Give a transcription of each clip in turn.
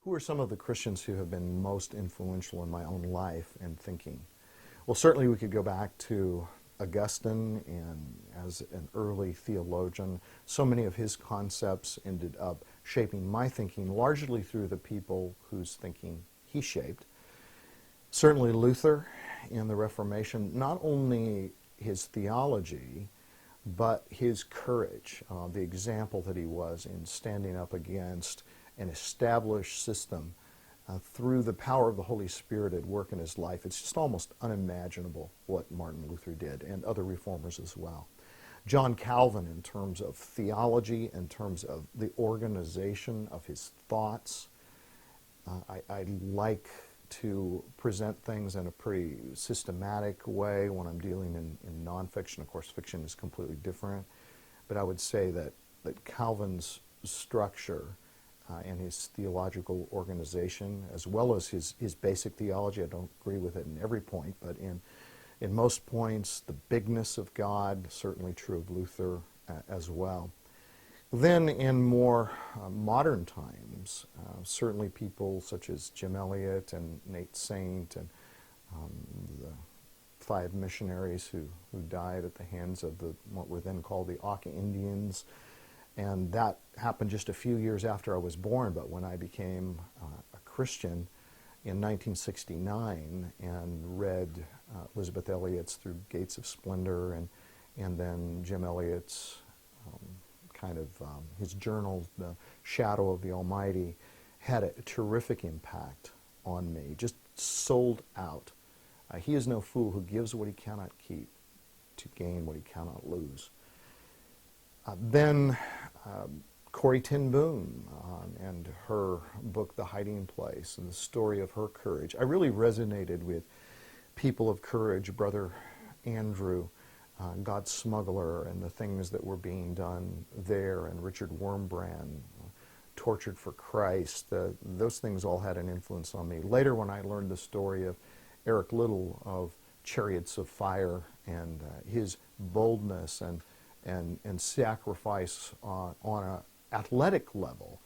Who are some of the Christians who have been most influential in my own life and thinking? Well, certainly we could go back to Augustine, and as an early theologian, so many of his concepts ended up shaping my thinking, largely through the people whose thinking he shaped. Certainly Luther in the Reformation, not only his theology, but his courage, the example that he was in standing up against an established system through the power of the Holy Spirit at work in his life. It's just almost unimaginable what Martin Luther did, and other reformers as well. John Calvin, in terms of theology, in terms of the organization of his thoughts, I like to present things in a pretty systematic way when I'm dealing in nonfiction. Of course, fiction is completely different, but I would say that Calvin's structure and his theological organization, as well as his basic theology, I don't agree with it in every point, but in most points, the bigness of God, certainly true of Luther as well. Then in more modern times, certainly people such as Jim Elliott and Nate Saint and the 5 missionaries who died at the hands of what were then called the Auca Indians. And that happened just a few years after I was born, but when I became a Christian in 1969 and read Elizabeth Elliott's Through Gates of Splendor and then Jim Elliott's his journal, The Shadow of the Almighty, had a terrific impact on me, just sold out. He is no fool who gives what he cannot keep to gain what he cannot lose. Then Corrie ten Boom and her book, The Hiding Place, and the story of her courage. I really resonated with people of courage, Brother Andrew, God's Smuggler, and the things that were being done there, and Richard Wurmbrand, Tortured for Christ. Those things all had an influence on me. Later, when I learned the story of Eric Liddell of Chariots of Fire and his boldness and sacrifice on an athletic level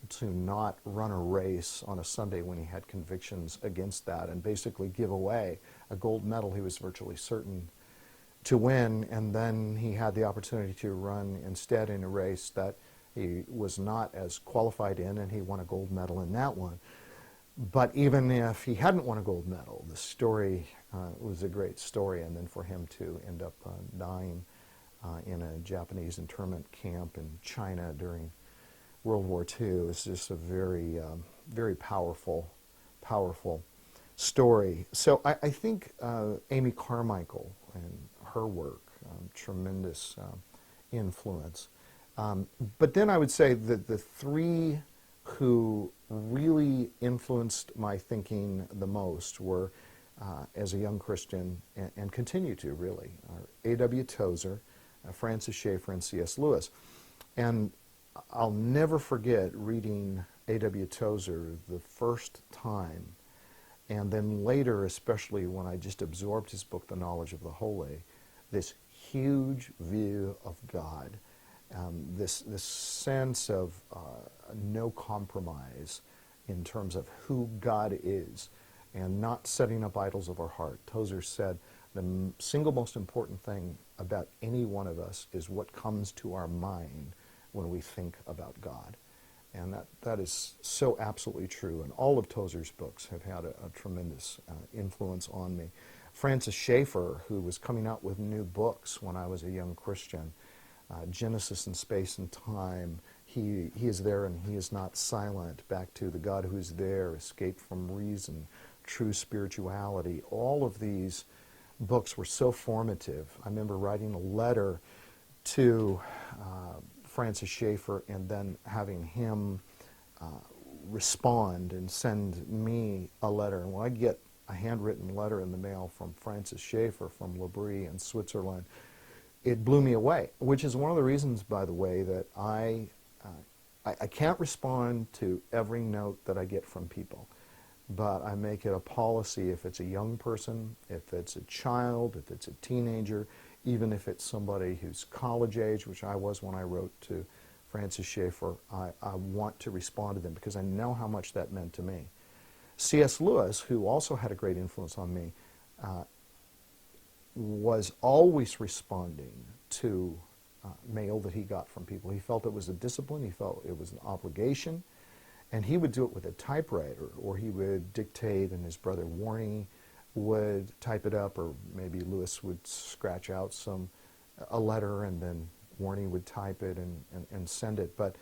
to not run a race on a Sunday when he had convictions against that and basically give away a gold medal he was virtually certain to win, and then he had the opportunity to run instead in a race that he was not as qualified in, and he won a gold medal in that one. But even if he hadn't won a gold medal, the story was a great story, and then for him to end up dying in a Japanese internment camp in China during World War II is just a very, very powerful story. So I think Amy Carmichael and her work, tremendous influence. But then I would say that the 3 who really influenced my thinking the most were, as a young Christian, and continue to really, are A.W. Tozer, Francis Schaeffer, and C.S. Lewis. And I'll never forget reading A.W. Tozer the first time, and then later, especially when I just absorbed his book, The Knowledge of the Holy, this huge view of God, this sense of no compromise in terms of who God is, and not setting up idols of our heart. Tozer said, the single most important thing about any one of us is what comes to our mind when we think about God. And that is so absolutely true. And all of Tozer's books have had a tremendous influence on me. Francis Schaeffer, who was coming out with new books when I was a young Christian, Genesis and Space and Time, he is there and he is not silent, back to the God who is there, Escape from Reason, True Spirituality. All of these books were so formative. I remember writing a letter to Francis Schaeffer and then having him respond and send me a letter. And when I get a handwritten letter in the mail from Francis Schaeffer from L'Abri in Switzerland, it blew me away, which is one of the reasons, by the way, that I can't respond to every note that I get from people. But I make it a policy, if it's a young person, if it's a child, if it's a teenager, even if it's somebody who's college age, which I was when I wrote to Francis Schaeffer, I want to respond to them because I know how much that meant to me. C.S. Lewis, who also had a great influence on me, was always responding to mail that he got from people. He felt it was a discipline, he felt it was an obligation, and he would do it with a typewriter, or he would dictate and his brother Warnie would type it up, or maybe Lewis would scratch out a letter and then Warnie would type it and send it. But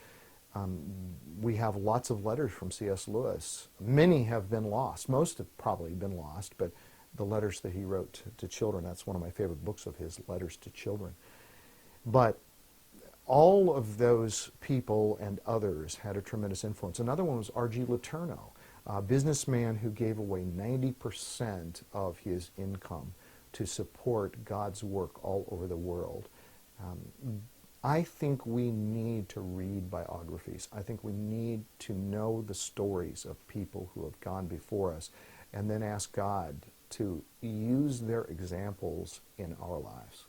we have lots of letters from C.S. Lewis. Many have been lost. Most have probably been lost, but the letters that he wrote to children, that's one of my favorite books of his, Letters to Children. But all of those people and others had a tremendous influence. Another one was R.G. Letourneau, a businessman who gave away 90% of his income to support God's work all over the world. I think we need to read biographies. I think we need to know the stories of people who have gone before us and then ask God to use their examples in our lives.